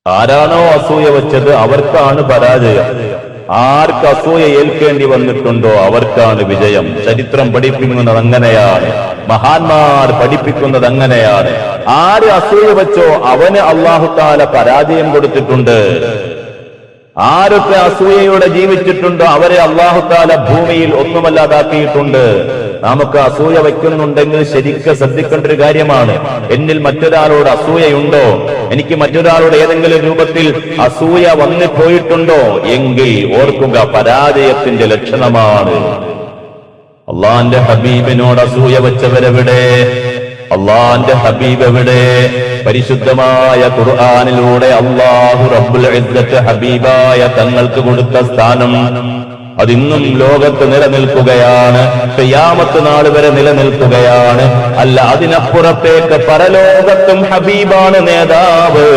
ആരാണോ അസൂയ വെച്ചത് അവർക്കാണ് പരാജയം. ആർക്ക് അസൂയ ഏൽക്കേണ്ടി വന്നിട്ടുണ്ടോ അവർക്കാണ് വിജയം. ചരിത്രം പഠിപ്പിക്കുന്നത് അങ്ങനെയാണ്, മഹാന്മാർ പഠിപ്പിക്കുന്നത് അങ്ങനെയാണ്. ആര് അസൂയ വെച്ചോ അവന് അല്ലാഹു തആല പരാജയം കൊടുത്തിട്ടുണ്ട്. ആരൊക്കെ അസൂയയോടെ ജീവിച്ചിട്ടുണ്ടോ അവരെ അല്ലാഹു തആല ഭൂമിയിൽ ഒന്നുമല്ലാതാക്കിയിട്ടുണ്ട്. നമുക്ക് അസൂയ വയ്ക്കുന്നുണ്ടെങ്കിൽ ശരിക്കും ശ്രദ്ധിക്കേണ്ട ഒരു കാര്യമാണ്. എന്നിൽ മറ്റൊരാളോട് അസൂയയുണ്ടോ, എനിക്ക് മറ്റൊരാളോട് ഏതെങ്കിലും രൂപത്തിൽ അസൂയ വന്നു പോയിട്ടുണ്ടോ എങ്കിൽ ഓർക്കുക, പരാജയത്തിന്റെ ലക്ഷണമാണ്. അള്ളാന്റെ ഹബീബിനോട് അസൂയ വെച്ചവരെവിടെ? അള്ളാന്റെ ഹബീബ് എവിടെ? പരിശുദ്ധമായ ഖുർആനിലൂടെ അല്ലാഹു റബ്ബുൽ ഇസ്സത്ത് ഹബീബായ തങ്ങൾക്ക് കൊടുത്ത സ്ഥാനം അതിന്നും ലോകത്ത് നിലനിൽക്കുകയാണ്, ഖിയാമത്ത് നാൾ വരെ നിലനിൽക്കുകയാണ്. അല്ല, അതിനപ്പുറത്തേക്ക് പരലോകത്തും ഹബീബാണ് നേതാവ്.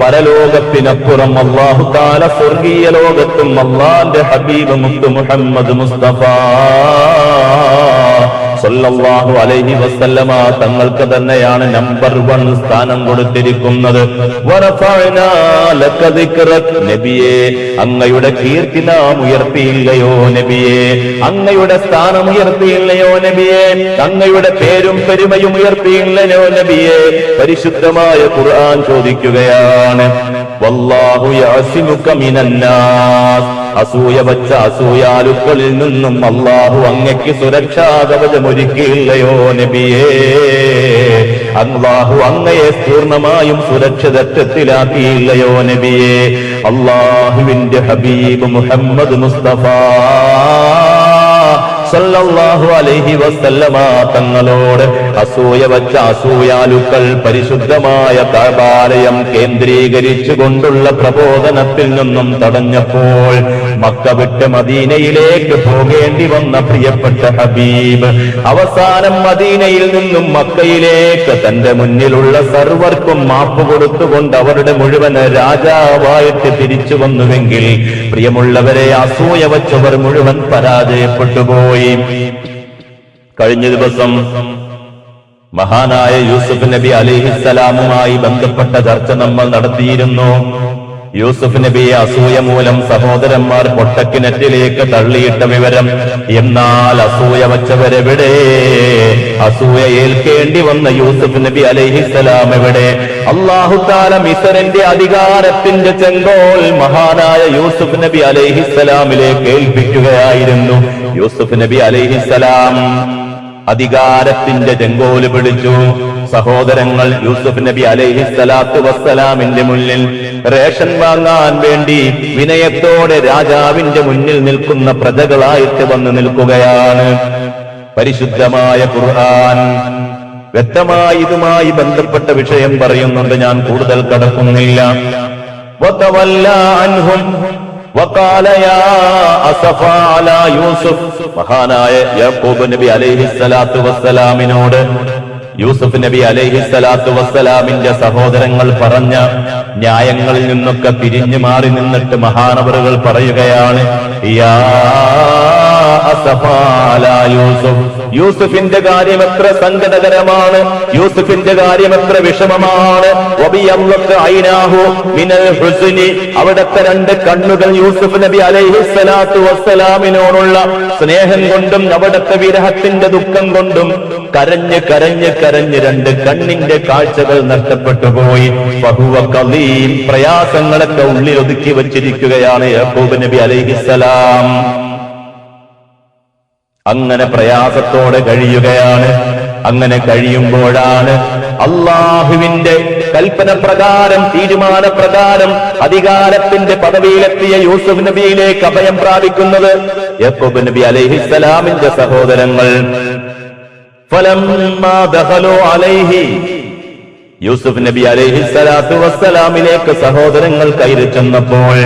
പരലോകത്തിനപ്പുറം അല്ലാഹു തആല സ്വർഗീയ ലോകത്തും അല്ലാഹുവിന്റെ ഹബീബ് മുത്ത് മുഹമ്മദ് മുസ്തഫ സല്ലല്ലാഹു അലൈഹി വസല്ലമ തങ്ങൾക്ക് തന്നെയാണ് നമ്പർ 1 സ്ഥാനം കൊടുത്തിരിക്കുന്നത്. വറഫഅനാ ലക ദിക്റക്, നബിയേ അങ്ങയുടെ കീർത്തി നാം ഉയർത്തിയില്ലയോ നബിയേ, അങ്ങയുടെ സ്ഥാനം ഉയർത്തിയില്ലയോ നബിയേ, അങ്ങയുടെ പേരും പെരുമയും ഉയർത്തിയില്ലയോ നബിയേ. പരിശുദ്ധമായ ഖുർആൻ ചോദിക്കുകയാണ്, വല്ലാഹു യഅസിമുക മിനന്നാസ്, അസൂയ വച്ച അസൂയാലുക്കളിൽ നിന്നും അല്ലാഹു അങ്ങയ്ക്ക് സുരക്ഷാ കവചമൊരുക്കിയില്ലയോ നബിയേ. അല്ലാഹു അങ്ങയെ പൂർണ്ണമായും സുരക്ഷിതത്വത്തിലാക്കിയില്ലയോ നബിയേ. അല്ലാഹുവിന്റെ ഹബീബ് മുഹമ്മദ് മുസ്തഫ സല്ലല്ലാഹു അലൈഹി വസല്ലമ തങ്ങളോട് അസൂയ വച്ച അസൂയാലുക്കൾ പരിശുദ്ധമായ കഅബാലയം കേന്ദ്രീകരിച്ചുകൊണ്ടുള്ള പ്രബോധനത്തിൽ നിന്നും തടഞ്ഞപ്പോൾ മക്ക വിട്ട് മദീനയിലേക്ക് പോകേണ്ടി വന്ന പ്രിയപ്പെട്ട ഹബീബ് അവസാനം മദീനയിൽ നിന്നും മക്കയിലേക്ക് തന്റെ മുന്നിലുള്ള സർവർക്കും മാപ്പ് കൊടുത്തുകൊണ്ട് അവരുടെ മുഴുവൻ രാജാവായിട്ട് തിരിച്ചു വന്നുവെങ്കിൽ പ്രിയമുള്ളവരെ, അസൂയ വച്ചവർ മുഴുവൻ പരാജയപ്പെട്ടുപോയി. കഴിഞ്ഞ ദിവസം മഹാനായ യൂസുഫ് നബി അലൈഹിസ്സലാമുമായി ബന്ധപ്പെട്ട ചർച്ച നമ്മൾ നടത്തിയിരുന്നു. യൂസുഫ് നബിയെ അസൂയ മൂലം സഹോദരന്മാർ പൊട്ടക്കിണറ്റിലേക്ക് തള്ളിയിട്ട വിവരം. എന്നാൽ അസൂയ വച്ചവരെവിടെ? അസൂയ ഏൽക്കേണ്ടി വന്ന യൂസുഫ് നബി അലൈഹിസ്സലാം എവിടെ? അല്ലാഹു തആല മിസ്റിന്റെ അധികാരത്തിന്റെ ചെങ്കോൽ മഹാനായ യൂസുഫ് നബി അലൈഹിസ്സലാമിലേക്ക് ഏൽപ്പിക്കുകയായിരുന്നു. യൂസുഫ് നബി അലൈഹിസ്സലാം അധികാരത്തിന്റെ ചെങ്കോല് പിടിച്ചു. സഹോദരങ്ങൾ യൂസുഫ് നബി അലൈഹിസ്സലാത്തു വസ്സലാമിന്റെ മുന്നിൽ റേഷൻ വാങ്ങാൻ വേണ്ടി വിനയത്തോടെ രാജാവിന്റെ മുന്നിൽ നിൽക്കുന്ന പ്രജകളായിട്ട് വന്ന് നിൽക്കുകയാണ്. പരിശുദ്ധമായ ഖുർആൻ വ്യക്തമായി ഇതുമായി ബന്ധപ്പെട്ട വിഷയം പറയുന്നുണ്ട്. ഞാൻ കൂടുതൽ കടക്കുന്നില്ല. വതവല്ലാ അൻഹും വഖാല യാ അസഫാ അലാ യൂസുഫ്, മഹാനായ യാക്കൂബ് നബി അലൈഹിസ്സലാത്തു വസ്സലാമിനോട് യൂസുഫ് നബി അലൈഹിസ്സലാത്തു വസ്സലാമിന്റെ സഹോദരങ്ങൾ പറഞ്ഞ ന്യായങ്ങളിൽ നിന്നൊക്കെ തിരിഞ്ഞു മാറി നിന്നിട്ട് മഹാനവറുകൾ പറയുകയാണ്, യാ അസഫാ അലാ യൂസുഫ്, യൂസുഫിന്റെ കാര്യം എത്ര സങ്കടകരമാണ്, യൂസുഫിന്റെ കാര്യം എത്ര വിഷമമാണ്. വബിയല്ലത്ത് ഐനാഹു മിനൽ ഹുസ്നി, അവിടത്തെ 2 കണ്ണുകൾ യൂസുഫ് നബി അലൈഹിസ്സലാത്തു വസ്സലാമിനോടുള്ള സ്നേഹം കൊണ്ടും അവിടത്തെ വിരഹത്തിന്റെ ദുഃഖം കൊണ്ടും കരഞ്ഞ് കരഞ്ഞ് കരഞ്ഞ് 2 കണ്ണിന്റെ കാഴ്ചകൾ നഷ്ടപ്പെട്ടു പോയി. ഫഹുവ ഖലീം, പ്രയാസങ്ങളൊക്കെ ഉള്ളിൽ ഒതുക്കി വച്ചിരിക്കുകയാണ് യാക്കൂബ് നബി അലൈഹിസ്സലാം. അങ്ങനെ പ്രയാസത്തോടെ കഴിയുകയാണ്. അങ്ങനെ കഴിയുമ്പോഴാണ് അല്ലാഹുവിന്റെ കൽപ്പന പ്രകാരം, തീരുമാനപ്രകാരം അധികാരത്തിന്റെ പദവിയിലെത്തിയ യൂസുഫ് നബിയിലേക്ക് അഭയം പ്രാപിക്കുന്നത് യാക്കൂബ് നബി അലൈഹിസ്സലാമിന്റെ സഹോദരങ്ങൾ. ഫലമ്മാ ദഖലു അലൈഹി, യൂസുഫ് നബി അലൈഹിസ്സലാത്തു വസ്സലാമിലേക്ക് സഹോദരങ്ങൾ കയറി ചെന്നപ്പോൾ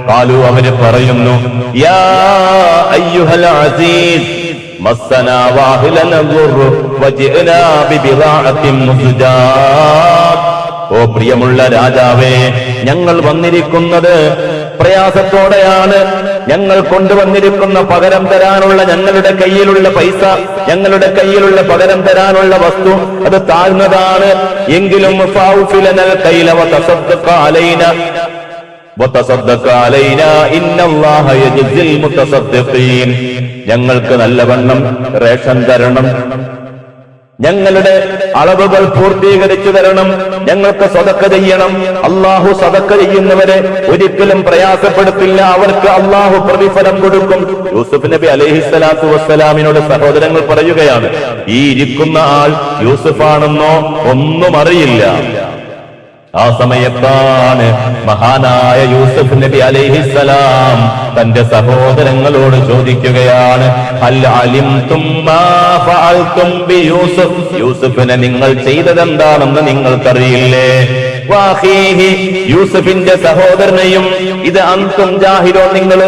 ഖാലു, അവര് പറയുന്നു, യാ അയ്യുഹൽ അസീസ് മസ്സനാ വാഹിലന ദുർറു വജിഅനാ ബിബിദാഅത്തിൻ മുസ്ജാത്, ഓ പ്രിയമുള്ള രാജാവേ, ഞങ്ങൾ വന്നിരിക്കുന്നത് പ്രയാസത്തോടെയാണ് ഞങ്ങൾ കൊണ്ടുവന്നിരിക്കുന്ന പകരം തരാനുള്ള ഞങ്ങളുടെ കയ്യിലുള്ള പൈസ, ഞങ്ങളുടെ കയ്യിലുള്ള പകരം തരാനുള്ള വസ്തു അത് താഴ്ന്നതാണ്. എങ്കിലും ഞങ്ങൾക്ക് നല്ലവണ്ണം റേഷൻ തരണം, ഞങ്ങളുടെ അളവുകൾ പൂർത്തീകരിച്ചു തരണം, ഞങ്ങൾക്ക് സദഖ ചെയ്യണം. അള്ളാഹു സദഖ ചെയ്യുന്നവരെ ഒരിക്കലും പ്രയാസപ്പെടുത്തില്ല, അവർക്ക് അള്ളാഹു പ്രതിഫലം കൊടുക്കും. യൂസുഫ് നബി അലൈഹിസ്സലാത്തു വസ്സലാമിനോട് സഹോദരങ്ങൾ പറയുകയാണ്, ഈ ഇരിക്കുന്ന ആൾ യൂസുഫാണെന്നോ ഒന്നും അറിയില്ല. ആ സമയത്താണ് മഹാനായ യൂസുഫ് നബി അലൈഹിസ്സലാം തന്റെ സഹോദരങ്ങളോട് ചോദിക്കുകയാണ്, ഹൽ അലിംതും മാ ഫഅൽതും ബി യൂസുഫ്, യൂസുഫിനെ നിങ്ങൾ ചെയ്തതെന്താണെന്ന് നിങ്ങൾക്കറിയില്ലേ? വാഖീഹി, യൂസുഫിന്റെ സഹോദരനെയും ഇത് അന്തും ജാഹിലോ, നിങ്ങൾ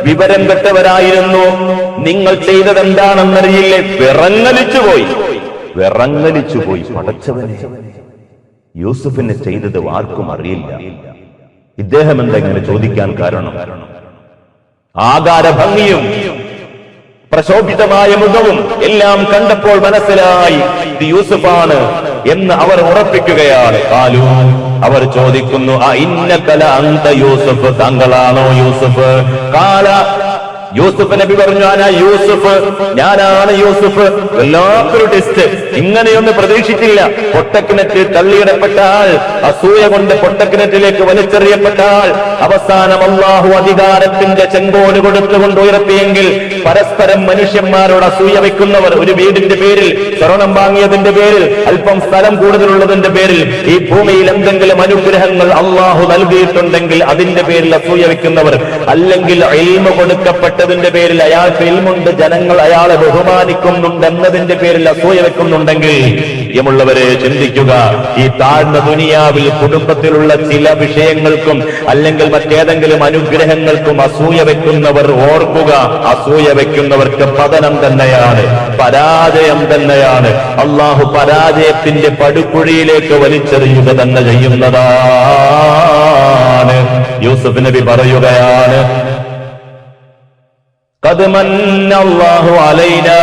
വിവരം കെട്ടവരായിരുന്നു, നിങ്ങൾ ചെയ്തതെന്താണെന്നറിയില്ലേ? വിറങ്ങലിച്ചുപോയി. പടച്ചവനെ, യൂസുഫിനെ ചെയ്തത് ആർക്കും അറിയില്ല. ഇദ്ദേഹം എന്താ ഇങ്ങനെ ചോദിക്കാൻ കാരണം? ആകാര ഭംഗിയും പ്രശോഭിതമായ മുഖവും എല്ലാം കണ്ടപ്പോൾ മനസ്സിലായി ഇത് യൂസുഫാണ് എന്ന് അവർ ഉറപ്പിക്കുകയാണ്. കാലു, അവർ ചോദിക്കുന്നു, ഇന്നക ലഅന്ത യൂസുഫ്, താങ്കളാണോ യൂസുഫ്? കാല, യൂസുഫ് നബി പറഞ്ഞു, ആനാ യൂസുഫ്, ഞാനാണ് യൂസുഫ്. വല്ലാത്തൊരു ടെസ്റ്റ്, ഇങ്ങനെയൊന്നും പ്രതീക്ഷിച്ചില്ല. പൊട്ടക്കിണറ്റിൽ തള്ളിയിടപ്പെട്ട ആൾ, അസൂയ കൊണ്ട് പൊട്ടക്കിണറ്റിലേക്ക് വലിച്ചെറിയപ്പെട്ട ആൾ, അവസാനം അല്ലാഹു അധികാരത്തിന്റെ ചെങ്കോല് കൊടുത്തുകൊണ്ട് ഉയർത്തിയെങ്കിൽ പരസ്പരം മനുഷ്യന്മാരോട് അസൂയ വെക്കുന്നവർ, ഒരു വീടിന്റെ പേരിൽ, സ്വർണം വാങ്ങിയതിന്റെ പേരിൽ, അല്പം സ്ഥലം കൂടുതലുള്ളതിന്റെ പേരിൽ, ഈ ഭൂമിയിൽ എന്തെങ്കിലും അനുഗ്രഹങ്ങൾ അല്ലാഹു നൽകിയിട്ടുണ്ടെങ്കിൽ അതിന്റെ പേരിൽ അസൂയ വെക്കുന്നവർ, അല്ലെങ്കിൽ ഇൽമു കൊടുക്കപ്പെട്ട ന്റെ പേരിൽ അയാൾക്ക് ഇൽമുണ്ട്, ജനങ്ങൾ അയാളെ ബഹുമാനിക്കുന്നുണ്ട് എന്നതിന്റെ പേരിൽ അസൂയ വെക്കുന്നുണ്ടെങ്കിൽ, പ്രിയമുള്ളവരെ ചിന്തിക്കുക, ഈ താഴ്ന്ന ദുനിയാവിൽ കുടുംബത്തിലുള്ള ചില വിഷയങ്ങൾക്കും അല്ലെങ്കിൽ മറ്റേതെങ്കിലും അനുഗ്രഹങ്ങൾക്കും അസൂയ വെക്കുന്നവർ ഓർക്കുക, അസൂയ വെക്കുന്നവർക്ക് പതനം തന്നെയാണ്, പരാജയം തന്നെയാണ്. അള്ളാഹു പരാജയത്തിന്റെ പടുകുഴിയിലേക്ക് വലിച്ചെറിയുക തന്നെ ചെയ്യുന്നതാണ്. യൂസുഫ് നബി പറയുകയാണ്, ഖദ് മന്ന അല്ലാഹു അലൈനാ,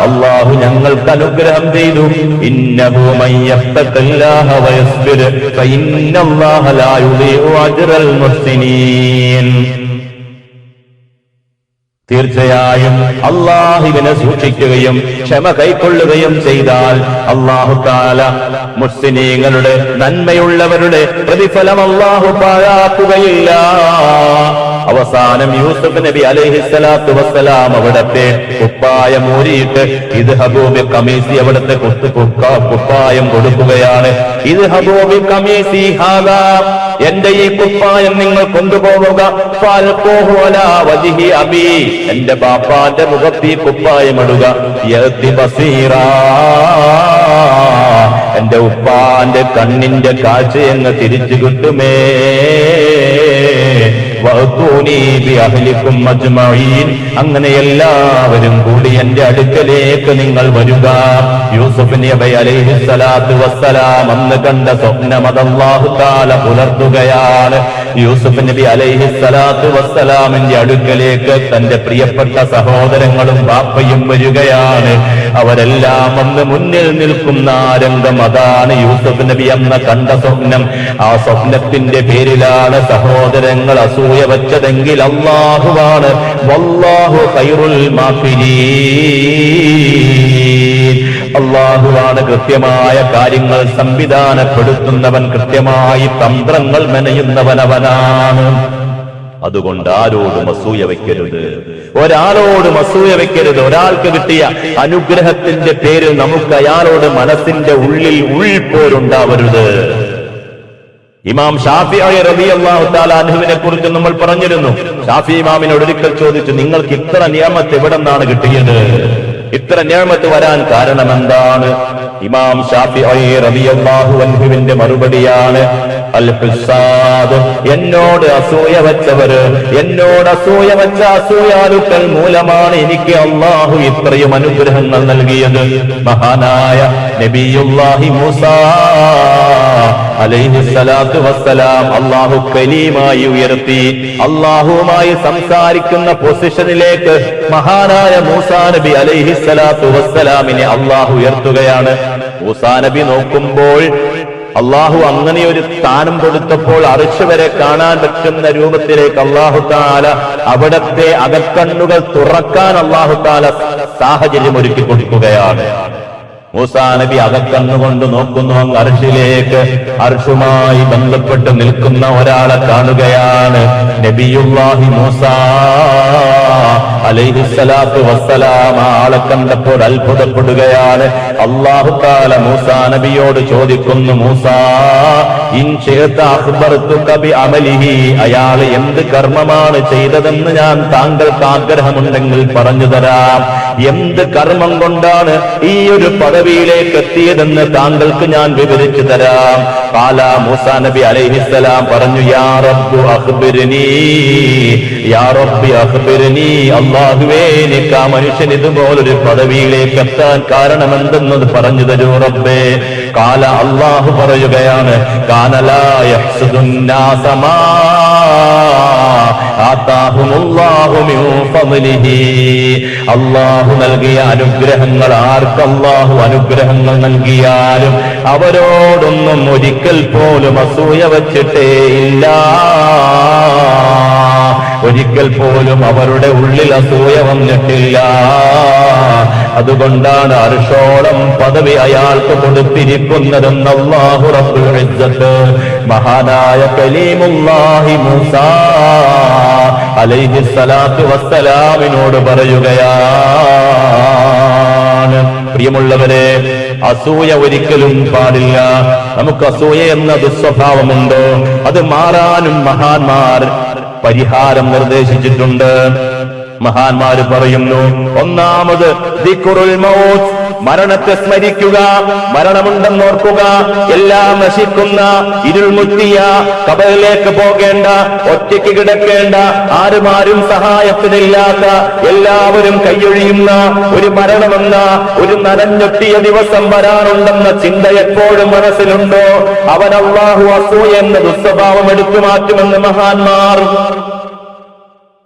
അല്ലാഹു ഞങ്ങൾക്ക് അനുഗ്രഹം ചെയ്തു. ഇന്നഹു മൻ യത്തഖില്ലാഹ വയസ്ബിർ ഫഇന്നല്ലാഹ ലാ യുദീഉ അജ്റൽ മുഹ്സിനീൻ. തീർച്ചയായും അല്ലാഹുവിനെ സൂക്ഷിക്കുകയും ക്ഷമ കൈക്കൊള്ളുകയും ചെയ്താൽ അല്ലാഹു തആല മുഹ്സിനീങ്ങളുടെ, നന്മയുള്ളവരുടെ പ്രതിഫലം അല്ലാഹു പാഴാക്കുകയില്ല. അവസാനം യൂസുഫ് നബി അലൈഹിസ്സലാത്തു വസ്സലാം അവിടത്തെ കുപ്പായം ഊരിയിട്ട് ഇത് ഹബൂബി കമീസി, അവിടത്തെ കുപ്പായം കൊടുക്കുകയാണ്. ഇത് ഹബൂബി കമീസി ഹാദാ, എന്റെ ഈ കുപ്പായം നിങ്ങൾ കൊണ്ടുപോവുക. ഫൽഖൂഹു അലാ വജ്ഹി അബീ, എന്റെ ബാപ്പാന്റെ മുഖത്ത് ഈ കുപ്പായം ഇടുക. യഅതി ബസീറാ, എന്റെ ഉപ്പാന്റെ കണ്ണിന്റെ കാഴ്ചയെന്ന് തിരിച്ചു കിട്ടുമേ. അങ്ങനെ എല്ലാവരും കൂടി എന്റെ അടുക്കലേക്ക് നിങ്ങൾ വരിക. യൂസുഫ് നബി അലൈഹിസ്സലാത്തു വസ്സലാം അന്ന് കണ്ട സ്വപ്നം അല്ലാഹു തആല പുലർത്തുകയാണ്. യൂസുഫ് നബി അലൈഹിസ്സലാത്തു വസ്സലാമിന്റെ അടുക്കലേക്ക് തന്റെ പ്രിയപ്പെട്ട സഹോദരങ്ങളും ബാപ്പയും വരികയാണ്. അവരെല്ലാം അന്ന് മുന്നിൽ നിൽക്കുന്ന രംഗം അതാണ് യൂസുഫ് നബി അന്ന് കണ്ട സ്വപ്നം. ആ സ്വപ്നത്തിന്റെ പേരിലാണ് സഹോദരങ്ങൾ അസൂയ വെച്ചതെങ്കിൽ അല്ലാഹുവാണ്. വല്ലാഹു ഖൈറുൽ മാഫിരീൻ, അല്ലാഹുവാണ് കൃത്യമായ കാര്യങ്ങൾ സംവിധാനപ്പെടുത്തുന്നവൻ, കൃത്യമായി തന്ത്രങ്ങൾ മെനയുന്നവൻ അവനാണ്. അതുകൊണ്ട് ആരോടും അസൂയ വെക്കരുത്, ഒരാളോടും അസൂയ വെക്കരുത്. ഒരാൾക്ക് കിട്ടിയ അനുഗ്രഹത്തിന്റെ പേരിൽ നമുക്ക് അയാളോട് മനസ്സിന്റെ ഉള്ളിൽ ഉൾപോരുണ്ടാവരുത്. ഇമാം ഷാഫിഈ റളിയല്ലാഹു തആല അൻഹുവിനെ കുറിച്ച് നമ്മൾ പറഞ്ഞിരുന്നു. ഷാഫി ഇമാമിനോട് ഒരിക്കൽ ചോദിച്ചു, നിങ്ങൾക്ക് ഇത്ര നിഅമത്ത് എവിടെ നിന്നാണ് കിട്ടിയത്? ഇത്ര നിഅമത്ത് വരാൻ കാരണം എന്താണ്? ഇമാം ഷാഫിഈ റളിയല്ലാഹു അൻഹുവിന്റെ മറുപടിയാണ്, അൽ ഹുസാദ്, എന്നോട് അസൂയ വെച്ചവര്, എന്നോട് അസൂയ വെച്ച അസൂയാലുക്കൾ മൂലമാണ് എനിക്ക് അല്ലാഹു ഇത്രയും അനുഗ്രഹങ്ങൾ നൽകിയത്. മഹാനായ നബിയുല്ലാഹി മൂസാ അലൈഹിസ്സലാത്തു വസ്സലാം അല്ലാഹു കലീമായി ഉയർത്തി. അല്ലാഹുവുമായി സംസാരിക്കുന്ന പൊസിഷനിലേക്ക് മഹാനായ മൂസാ നബി അലൈഹിസ്സലാത്തു വസ്സലാമിനെ അല്ലാഹു ഉയർത്തുകയാണ്. മൂസാ നബി നോക്കുമ്പോൾ അള്ളാഹു അങ്ങനെ ഒരു സ്ഥാനം കൊടുത്തപ്പോൾ അർശ് വരെ കാണാൻ പറ്റുന്ന രൂപത്തിലേക്ക് അള്ളാഹു താല അവിടത്തെ അകക്കണ്ണുകൾ തുറക്കാൻ അള്ളാഹു താല സാഹചര്യം ഒരുക്കി കൊടുക്കുകയാണ്. മൂസാ നബി അകക്കണ്ണുകൊണ്ട് നോക്കുന്നു, അങ്ങ് അർശിലേക്ക്. അർശുമായി ബന്ധപ്പെട്ട് നിൽക്കുന്ന ഒരാളെ കാണുകയാണ്. നബിയുല്ലാഹി മൂസാ അലൈഹിസ്സലാത്തു വസ്സലാം. ആളെ കണ്ടപ്പോൾ അത്ഭുതപ്പെടുകയാണ്. അല്ലാഹു തആല മൂസാ നബിയോട് ചോദിക്കുന്നു, മൂസാ ഇൻ ശിഅത അഖ്ബർതുക ബി അമലിഹി, അയാൾ എന്ത് കർമ്മമാണ് ചെയ്തതെന്ന് ഞാൻ താങ്കൾക്ക് ആഗ്രഹമുണ്ടെങ്കിൽ പറഞ്ഞു തരാം. എന്ത് കർമ്മം കൊണ്ടാണ് ഈ ഒരു പദവിയിലേക്ക് എത്തിയതെന്ന് താങ്കൾക്ക് ഞാൻ വിവരിച്ചു തരാം. ഖാല മൂസാ നബി അലൈഹിസ്സലാം പറഞ്ഞു, യാ റബ്ബു അഖ്ബിർനി, യാ റബ്ബി അഖ്ബിർനി, അല്ലാഹുവേ എനിക്ക് ആ മനുഷ്യൻ ഇതുപോലൊരു പദവിയിലേക്ക് എത്താൻ കാരണമെന്തെന്നത് പറഞ്ഞു തരൂ റബ്ബേ. ഖാല അല്ലാഹു പറയുകയാണ്, കാന ലാ യഹ്സുദുന്നാസ മാ ആതാഹുമുല്ലാഹു മിൻ ഫളിഹി, അല്ലാഹു നൽകിയ അനുഗ്രഹങ്ങൾ ആർക്ക് അല്ലാഹു അനുഗ്രഹങ്ങൾ നൽകിയാലും അവരോടൊന്നും ഒരിക്കൽ പോലും അസൂയ വച്ചിട്ടേ ഇല്ല. ഒരിക്കൽ പോലും അവരുടെ ഉള്ളിൽ അസൂയ വന്നിട്ടില്ല. അതുകൊണ്ടാണ് അർശോളം പദവി അയാൾക്ക് കൊടുത്തിരിക്കുന്നതെന്ന് അല്ലാഹു റബ്ബുൽ ഇസ്സത്ത് മഹാനായ കലീമുല്ലാഹി മൂസാ അലൈഹിസ്സലാത്തു വസ്സലാമിനോട് പറയുകയാണ്. പ്രിയമുള്ളവരെ, അസൂയ ഒരിക്കലും പാടില്ല. നമുക്ക് അസൂയ എന്ന ദുസ്വഭാവമുണ്ടോ? അത് മാറാനും മഹാന്മാർ പരിഹാരം നിർദ്ദേശിച്ചിട്ടുണ്ട്. മഹാന്മാര് പറയുന്നു, ഒന്നാമത് ദിക്റുൽ മൗത്ത്, മരണത്തെ സ്മരിക്കുക, മരണമുണ്ടെന്നോർക്കുക. എല്ലാം നശിക്കുന്ന ഇരുൾമുറ്റിയ ഖബറിലേക്ക് പോകേണ്ട, ഒറ്റയ്ക്ക് കിടക്കേണ്ട, ആരും സഹായത്തിനില്ലാത്ത, എല്ലാവരും കൈയൊഴിയുന്ന ഒരു മരണമെന്ന ഒരു നനഞ്ഞൊട്ടിയ ദിവസം വരാനുണ്ടെന്ന ചിന്ത എപ്പോഴും മനസ്സിലുണ്ടോ, അവൻ അല്ലാഹു അസൂയ എന്ന ദുസ്വഭാവം എടുത്തു മാറ്റുമെന്ന്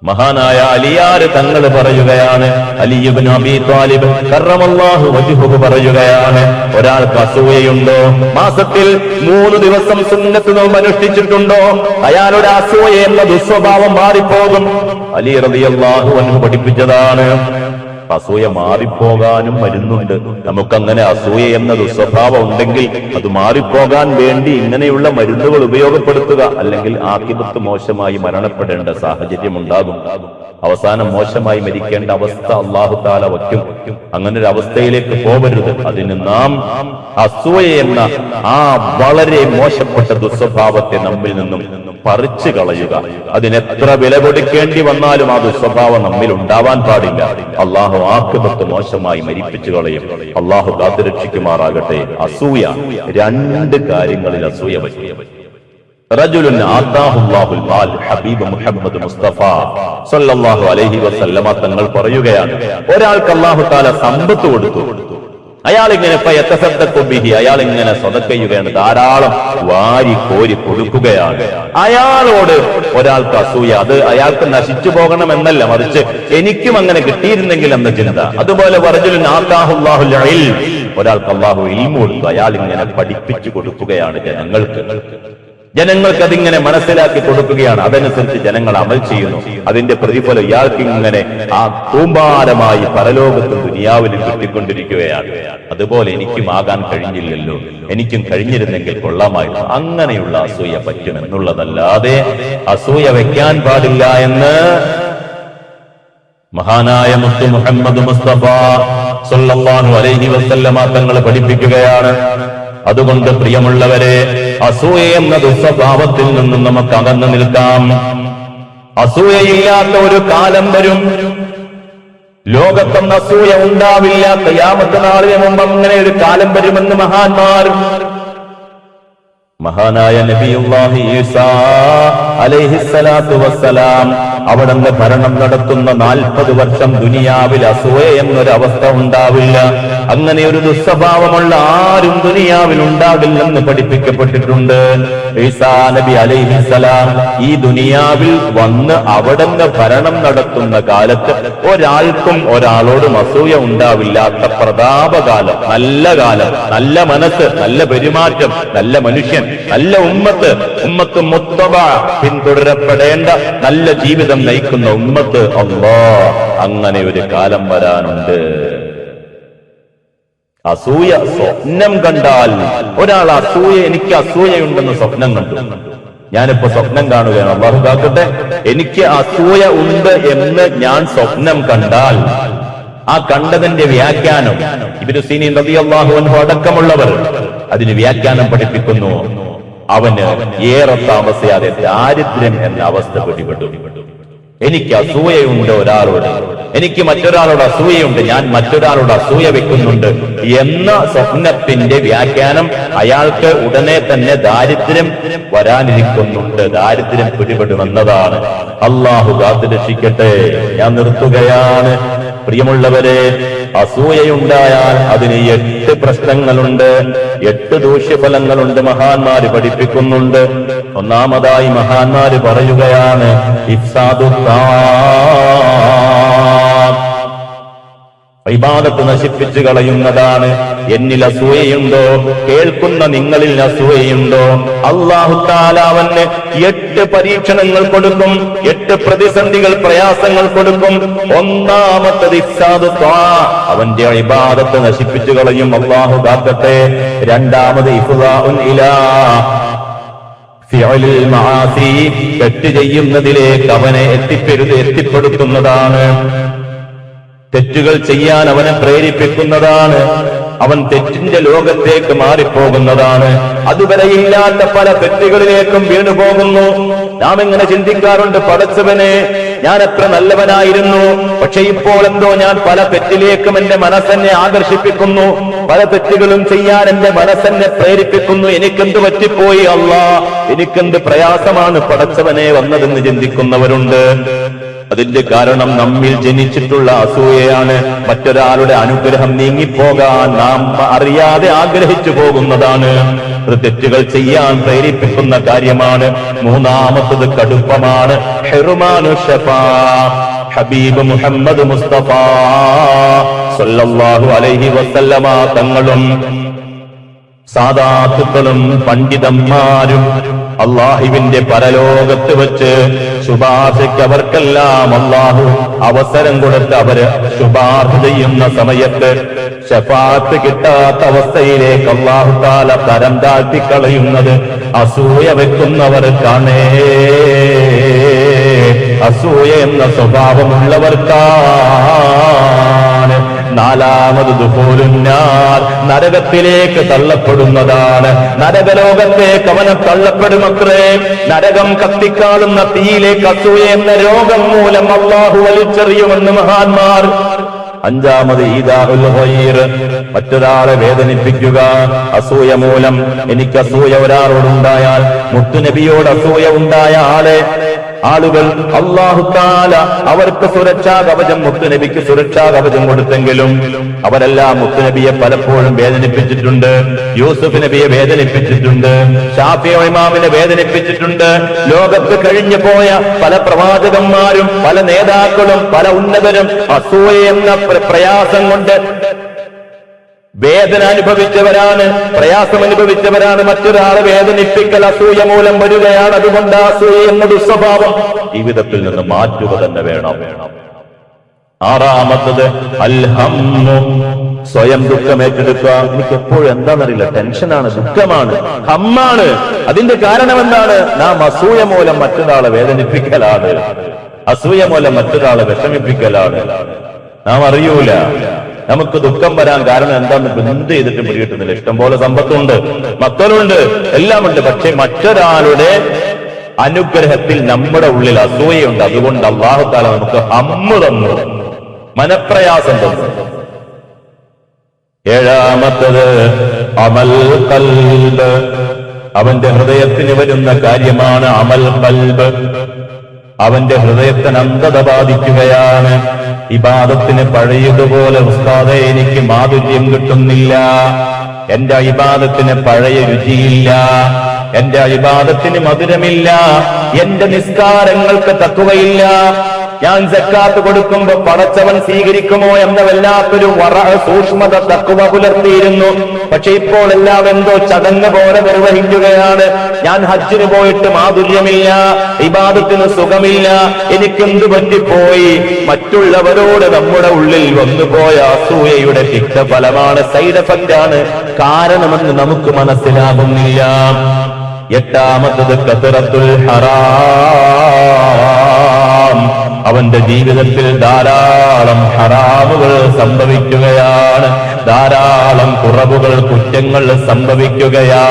മഹാനായ അലിയാര് തങ്ങൾ പറയുകയാണ്. അലി ഇബ്നു അബീ ത്വാലിബ് കറമല്ലാഹു വജ്ഹുഹു പറയുകയാണ്, ഒരാൾക്ക് അസൂയയുണ്ടോ? മാസത്തിൽ 3 ദിവസം സുന്നത്ത് നോമ്പ് അനുഷ്ഠിച്ചിട്ടുണ്ടോ? അയാളുടെ അസൂയ എന്ന ദുസ്വഭാവം മാറിപ്പോകും. അലി റളിയല്ലാഹു അൻഹു പഠിപ്പിച്ചതാണ്. അസൂയ മാറിപ്പോകാനും മരുന്നുണ്ട്. നമുക്കങ്ങനെ അസൂയ എന്ന ദുസ്വഭാവം ഉണ്ടെങ്കിൽ അത് മാറിപ്പോകാൻ വേണ്ടി ഇങ്ങനെയുള്ള മരുന്നുകൾ ഉപയോഗപ്പെടുത്തുക. അല്ലെങ്കിൽ ആഖിബത്ത് മോശമായി മരണപ്പെടേണ്ട സാഹചര്യം ഉണ്ടാകും. അവസാനം മോശമായി മരിക്കേണ്ട അവസ്ഥ അല്ലാഹു തആല വയ്ക്കും. അങ്ങനെ ഒരു അവസ്ഥയിലേക്ക് പോകരുത്. അതിന് നാം അസൂയ എന്ന ആ വളരെ മോശപ്പെട്ട ദുസ്വഭാവത്തെ നമ്മിൽ നിന്നും പറിച്ചു കളയുക. അതിനെത്ര വില കൊടുക്കേണ്ടി വന്നാലും ആ ദുസ്വഭാവം നമ്മിൽ ഉണ്ടാവാൻ പാടില്ല. അള്ളാഹു ആഖിബത്ത് മോശമായി മരിപ്പിച്ചു കളയും. അള്ളാഹു കാത്തുരക്ഷിക്കുമാറാകട്ടെ. അസൂയ 2 കാര്യങ്ങളിൽ അസൂയ പറ്റി. റജുലുൻ ആതാഹുല്ലാഹുൽ മാൽ, ഹബീബ് മുഹമ്മദ് മുസ്തഫ സല്ലല്ലാഹു അലൈഹി വസല്ലമ തങ്ങൾ പറയുകയാണ്, ഒരാൾക്ക് അല്ലാഹു തആല സമ്പത്ത് കൊടുത്തു. അയാൾ ഇങ്ങനെ അയാൾ ഇങ്ങനെ സദഖ ചെയ്യുകയാണ്, ധാരാളം വാരി കോരി കൊടുക്കുകയാണ്. അയാളോട് ഒരാൾക്ക് അസൂയ. അത് അയാൾക്ക് നശിച്ചു പോകണമെന്നല്ല, മറിച്ച് എനിക്കും അങ്ങനെ കിട്ടിയിരുന്നെങ്കിൽ എന്ന ചിന്ത. അതുപോലെ റജുലുൻ ആതാഹുല്ലാഹുൽ ഇൽം, ഒരാൾക്ക് അല്ലാഹു ഇൽമു കൊടുത്തു. അയാൾ ഇങ്ങനെ പഠിപ്പിച്ചു കൊടുക്കുകയാണ് ജനങ്ങൾക്ക് അതിങ്ങനെ മനസ്സിലാക്കി കൊടുക്കുകയാണ്. അതനുസരിച്ച് ജനങ്ങൾ അമൽ ചെയ്യുന്നു. അതിന്റെ പ്രതിഫലം ഇയാൾക്ക് ഇങ്ങനെ ആ കൂമ്പാരമായി പരലോകത്തും ദുനിയാവിലും കിട്ടിക്കൊണ്ടിരിക്കുകയാണ്. അതുപോലെ എനിക്കും ആകാൻ കഴിഞ്ഞില്ലല്ലോ, എനിക്കും കഴിഞ്ഞിരുന്നെങ്കിൽ കൊള്ളാമായിരുന്നു. അങ്ങനെയുള്ള അസൂയ പറ്റുമെന്നുള്ളതല്ലാതെ അസൂയ വെക്കാൻ പാടില്ല എന്ന് മഹാനായ മുത്തു മുഹമ്മദ് മുസ്തഫ സല്ലല്ലാഹു അലൈഹി വസല്ലമ തങ്ങൾ പഠിപ്പിക്കുകയാണ്. അതുകൊണ്ട് പ്രിയമുള്ളവരെ, അസൂയ എന്ന ദുസ്വഭാവത്തിൽ നിന്നും നമുക്ക് അകന്നു നിൽക്കാം. അസൂയയില്ലാത്ത ഒരു കാലം വരും. ലോകത്തൊന്നും അസൂയ ഉണ്ടാവില്ല. ഖിയാമത്ത് നാളിന് മുമ്പ് അങ്ങനെ ഒരു കാലം വരുമെന്ന് മഹാന്മാർ മഹാനായ നബിയുല്ലാഹി ഈസാ അലൈഹിസ്സലാത്തു വസ്സലാം അവിടുന്ന് ഭരണം നടത്തുന്ന 40 വർഷം ദുനിയാവിൽ അസൂയ എന്നൊരവസ്ഥ ഉണ്ടാവില്ല. അങ്ങനെ ഒരു ദുസ്വഭാവമുള്ള ആരും ദുനിയാവിൽ ഉണ്ടാകില്ലെന്ന് പഠിപ്പിക്കപ്പെട്ടിട്ടുണ്ട്. ഈസാ നബി അലൈഹിസ്സലാം ഈ ദുനിയാവിൽ വന്ന് അവിടുന്ന് ഭരണം നടത്തുന്ന കാലത്ത് ഒരാൾക്കും ഒരാളോടും അസൂയ ഉണ്ടാവില്ലാത്ത പ്രതാപകാലം, നല്ല കാലം, നല്ല മനസ്സ്, നല്ല പെരുമാറ്റം, നല്ല മനുഷ്യൻ, നല്ല ഉമ്മത്ത് മുത്തബ, പിന്തുടരപ്പെടേണ്ട നല്ല ജീവിതം നയിക്കുന്ന ഉമ്മത്ത്. അല്ലാഹ്, അങ്ങനെ ഒരു കാലം വരാനുണ്ട്. അസൂയ സ്വപ്നം കണ്ടാൽ ഒരാൾ എനിക്ക് അസൂയയുണ്ടെന്ന് സ്വപ്നം കണ്ടു. ഞാനിപ്പോ സ്വപ്നം കാണുകയാണ്, അല്ലാഹു കാക്കട്ടെ, എനിക്ക് അസൂയ ഉണ്ട് എന്ന് ഞാൻ സ്വപ്നം കണ്ടാൽ ആ കണ്ടതിന്റെ വ്യാഖ്യാനം ഇബ്നു സീരീൻ റളിയല്ലാഹു അൻഹു അടക്കമുള്ളവർ അതിന് വ്യാഖ്യാനം പഠിപ്പിക്കുന്നു. അവന് ഏറെ താമസിയാതെ ദാരിദ്ര്യം എന്ന അവസ്ഥ പിടിപെട്ടു. എനിക്ക് അസൂയയുണ്ട് ഒരാളോട്, എനിക്ക് മറ്റൊരാളോട് അസൂയയുണ്ട്, ഞാൻ മറ്റൊരാളോട് അസൂയ വെക്കുന്നുണ്ട് എന്ന സ്വപ്നത്തിന്റെ വ്യാഖ്യാനം അയാൾക്ക് ഉടനെ തന്നെ ദാരിദ്ര്യം വരാനിരിക്കുന്നുണ്ട്, ദാരിദ്ര്യം പിടിപെടുമെന്നതാണ്. അല്ലാഹു കാത്തുരക്ഷിക്കട്ടെ. ഞാൻ നിർത്തുകയാണ്. പ്രിയമുള്ളവരെ, അസൂയയുണ്ടായാൽ അതിന് 8 പ്രശ്നങ്ങളുണ്ട്, 8 ദൂഷ്യഫലങ്ങളുണ്ട്. മഹാന്മാര് പഠിപ്പിക്കുന്നുണ്ട്. ഒന്നാമതായി മഹാന്മാര് പറയുകയാണ്, ഇബാദത്ത് നശിപ്പിച്ചു കളയുന്നതാണ്. എന്നിൽ അസൂയയുണ്ടോ? കേൾക്കുന്ന നിങ്ങളിൽ അസൂയയുണ്ടോ? അല്ലാഹു തആല അവന് 8 പരീക്ഷണങ്ങൾ കൊടുക്കും, 8 പ്രതിസന്ധികൾ, പ്രയാസങ്ങൾ കൊടുക്കും. ഒന്നാമത്തത് ഇഫ്സാദു ത്വാ, അവന്റെ ഇബാദത്ത് നശിപ്പിച്ചു കളയും. അല്ലാഹു കാക്കട്ടെ. രണ്ടാമത് ഇഫ്ദാഉൻ ഇലാ ഫിഅലിൽ മആസി, തെറ്റ് ചെയ്യുന്നതിലേക്ക് അവനെ എത്തിപ്പെടുത്തുന്നതാണ്. തെറ്റുകൾ ചെയ്യാൻ അവനെ പ്രേരിപ്പിക്കുന്നതാണ്. അവൻ തെറ്റിന്റെ ലോകത്തേക്ക് മാറിപ്പോകുന്നതാണ്. അതുവരെ ഇല്ലാത്ത പല തെറ്റുകളിലേക്കും വീണുപോകുന്നു. നാം എങ്ങനെ ചിന്തിക്കാറുണ്ട്, പടച്ചവനെ, ഞാൻ എത്ര നല്ലവനായിരുന്നു, പക്ഷെ ഇപ്പോൾ എന്തോ ഞാൻ പല തെറ്റിലേക്കും എന്റെ മനസ്സെന്നെ ആകർഷിപ്പിക്കുന്നു, പല തെറ്റുകളും ചെയ്യാൻ എന്റെ മനസ്സെന്നെ പ്രേരിപ്പിക്കുന്നു. എനിക്കെന്ത് പറ്റിപ്പോയി അല്ലാഹ്, എനിക്കെന്ത് പ്രയാസമാണ് പടച്ചവനെ വന്നതെന്ന് ചിന്തിക്കുന്നവരുണ്ട്. അതിന്റെ കാരണം നമ്മിൽ ജനിച്ചിട്ടുള്ള അസൂയയാണ്. മറ്റൊരാളുടെ അനുഗ്രഹം നീങ്ങിപ്പോകാൻ നാം അറിയാതെ ആഗ്രഹിച്ചു പോകുന്നതാണ്. തെറ്റുകൾ ചെയ്യാൻ പ്രേരിപ്പിക്കുന്ന കാര്യമാണ്. മൂന്നാമത്തത് കടുപ്പമാണ്. ഹിർമാനു ശഫാ, ഹബീബ് മുഹമ്മദ് മുസ്തഫ സല്ലല്ലാഹു അലൈഹി വസല്ലമ തങ്ങളും സാദാത്തുക്കളും പണ്ഡിതന്മാരും അള്ളാഹുവിന്റെ പരലോകത്ത് വെച്ച് ശുപാർശയ്ക്ക് അവർക്കെല്ലാം അള്ളാഹു അവസരം കൊടുത്ത് അവര് ശുപാർശ ചെയ്യുന്ന സമയത്ത് ശഫാഅത്ത് കിട്ടാത്ത അവസ്ഥയിലേക്ക് അള്ളാഹു തആല തരം താഴ്ത്തിക്കളയുന്നത് അസൂയ വെക്കുന്നവർക്കാണേ. അസൂയ എന്ന സ്വഭാവമുള്ളവർക്കാണ്. നാലാമത് ദുഖൂലുന്നാർ, നരകത്തിലേക്ക് തള്ളപ്പെടുന്നതാണ്. നരകലോകത്തേക്ക് അവനെ തള്ളപ്പെടുമത്രേ. നരകം കത്തിക്കാളുന്ന തീയിലേക്ക് അസൂയ എന്ന രോഗം മൂലം അല്ലാഹു വലിച്ചെറിയുമെന്ന് മഹാന്മാർ. അഞ്ചാമത് ഈദാഉൽ ഖൈർ, മറ്റൊരാളെ വേദനിപ്പിക്കുക. അസൂയ മൂലം എനിക്ക് അസൂയ ഒരാളോടുണ്ടായാൽ, മുത്തുനബിയോട് അസൂയ ഉണ്ടായ ആളുകൾ അല്ലാഹു തആല അവർക്ക് സുരക്ഷാ കവചം, മുത്തുനബിക്ക് സുരക്ഷാ കവചം കൊടുത്തെങ്കിലും അവരെല്ലാം മുത്തുനബിയെ പലപ്പോഴും വേദനിപ്പിച്ചിട്ടുണ്ട്. യൂസുഫ് നബിയെ വേദനിപ്പിച്ചിട്ടുണ്ട്, ശാഫിഈ ഇമാമിനെ വേദനിപ്പിച്ചിട്ടുണ്ട്. ലോകത്ത് കഴിഞ്ഞു പോയ പല പ്രവാചകന്മാരും പല നേതാക്കളും പല ഉന്നതരും അസൂയ എന്ന പ്രയാസം കൊണ്ട് വേദന അനുഭവിച്ചവരാണ്, പ്രയാസം അനുഭവിച്ചവരാണ്. മറ്റൊരാളെ വേദനിപ്പിക്കൽ അസൂയ മൂലം വരികയാണ്. അതുകൊണ്ട് അസൂയ എന്ന ദുസ്വഭാവം ജീവിതത്തിൽ നിന്ന് മാറ്റുക തന്നെ വേണം. ആറാമത്തത് അൽഹമ്മു, സ്വയം ദുഃഖം ഏറ്റെടുക്കുക. എനിക്ക് എപ്പോഴും എന്താണെന്നറിയില്ല, ടെൻഷനാണ്, ദുഃഖമാണ്, ഹമ്മാണ്. അതിന്റെ കാരണം എന്താണ്? നാം അസൂയ മൂലം മറ്റൊരാളെ വേദനിപ്പിക്കലാണ്, അസൂയ മൂലം മറ്റൊരാളെ വിഷമിപ്പിക്കലാണ്. നാം അറിയൂല നമുക്ക് ദുഃഖം വരാൻ കാരണം എന്താണെന്ന് എന്ത് ചെയ്തിട്ട് പിടികിട്ടുന്നില്ല. ഇഷ്ടംപോലെ സമ്പത്തുണ്ട്, മക്കളുണ്ട്, എല്ലാമുണ്ട്. പക്ഷെ മറ്റൊരാളുടെ അനുഗ്രഹത്തിൽ നമ്മുടെ ഉള്ളിൽ അസൂയയുണ്ട്. അതുകൊണ്ട് അല്ലാഹു തആല നമുക്ക് ഹമ്മ് തന്നു, മനപ്രയാസം തന്നു. ഏഴാമത്തത് അമൽ ഖൽബ്, അവന്റെ ഹൃദയത്തിന് വരുന്ന കാര്യമാണ് അമൽ ഖൽബ്. അവന്റെ ഹൃദയത്തിന് അന്ധത ബാധിക്കുകയാണ്. ഇബാദത്തിന് പഴയതുപോലെ ഉസ്താദേ എനിക്ക് മാധുര്യം കിട്ടുന്നില്ല, എന്റെ ഇബാദത്തിന് പഴയ രുചിയില്ല, എന്റെ ഇബാദത്തിന് മധുരമില്ല, എന്റെ നിസ്കാരങ്ങൾക്ക് തഖ്വയില്ല, ഞാൻ സക്കാത്ത് കൊടുക്കുമ്പോ പടച്ചവൻ സ്വീകരിക്കുമോ എന്ന വല്ലാത്തൊരു സൂക്ഷ്മത തഖ്വ പുലർത്തിയിരുന്നു. പക്ഷെ ഇപ്പോൾ എല്ലാം എന്തോ ചടങ്ങ് പോലെ നിർവഹിക്കുകയാണ്. ഞാൻ ഹജ്ജിന് പോയിട്ട് മാധുര്യമില്ല, ഇബാദത്തിന് സുഖമില്ല, എനിക്കെന്തു പറ്റിപ്പോയി? മറ്റുള്ളവരോട് നമ്മുടെ ഉള്ളിൽ വന്നുപോയ അസൂയയുടെ തിക്തഫലമാണ്, സൈഡ് എഫക്റ്റ് ആണ്, കാരണമെന്ന് നമുക്ക് മനസ്സിലാകുന്നില്ല. എട്ടാമത്തത് കസറത്തുൽ ഹറാം. അവന്റെ ജീവിതത്തിൽ ധാരാളം ഹറാമുകൾ സംഭവിക്കുകയാണ്, ധാരാളം കുറവുകൾ, കുറ്റങ്ങൾ സംഭവിക്കുകയാണ്.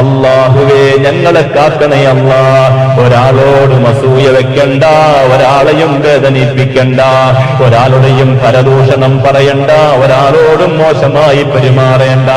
അല്ലാഹുവേ ഞങ്ങളെ കാക്കണേ അല്ലാ. ഒരാളോടും അസൂയ വെക്കണ്ട, ഒരാളെയും വേദനിപ്പിക്കണ്ട, ഒരാളുടെയും പരദൂഷണം പറയണ്ട, ഒരാളോടും മോശമായി പെരുമാറേണ്ട.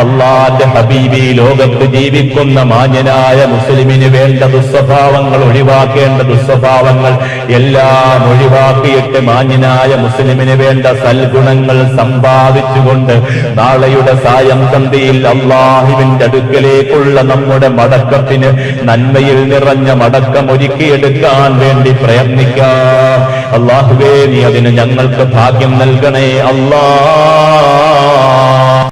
അല്ലാഹുവിന്റെ ഹബീബി ലോകത്ത് ജീവിക്കുന്ന മാന്യനായ മുസ്ലിമിന് വേണ്ട ദുസ്വഭാവങ്ങൾ ഒഴിവാക്കേണ്ട ദുസ്വഭാവങ്ങൾ എല്ലാം ഒഴിവാക്കിയിട്ട് മാന്യനായ മുസ്ലിമിന് വേണ്ട സൽഗുണങ്ങൾ സമ്പാദിച്ചുകൊണ്ട് നാളെയുടെ സായം സന്ധിയിൽ അല്ലാഹുവിന്റെ അടുക്കലേക്ക് നമ്മുടെ മടക്കത്തിന് നന്മയിൽ നിറഞ്ഞ മടക്കം ഒരുക്കിയെടുക്കാൻ വേണ്ടി പ്രയത്നിക്കാം. അല്ലാഹുവേ നീ അതിന് ഞങ്ങൾക്ക് ഭാഗ്യം നൽകണേ അല്ലാഹ്.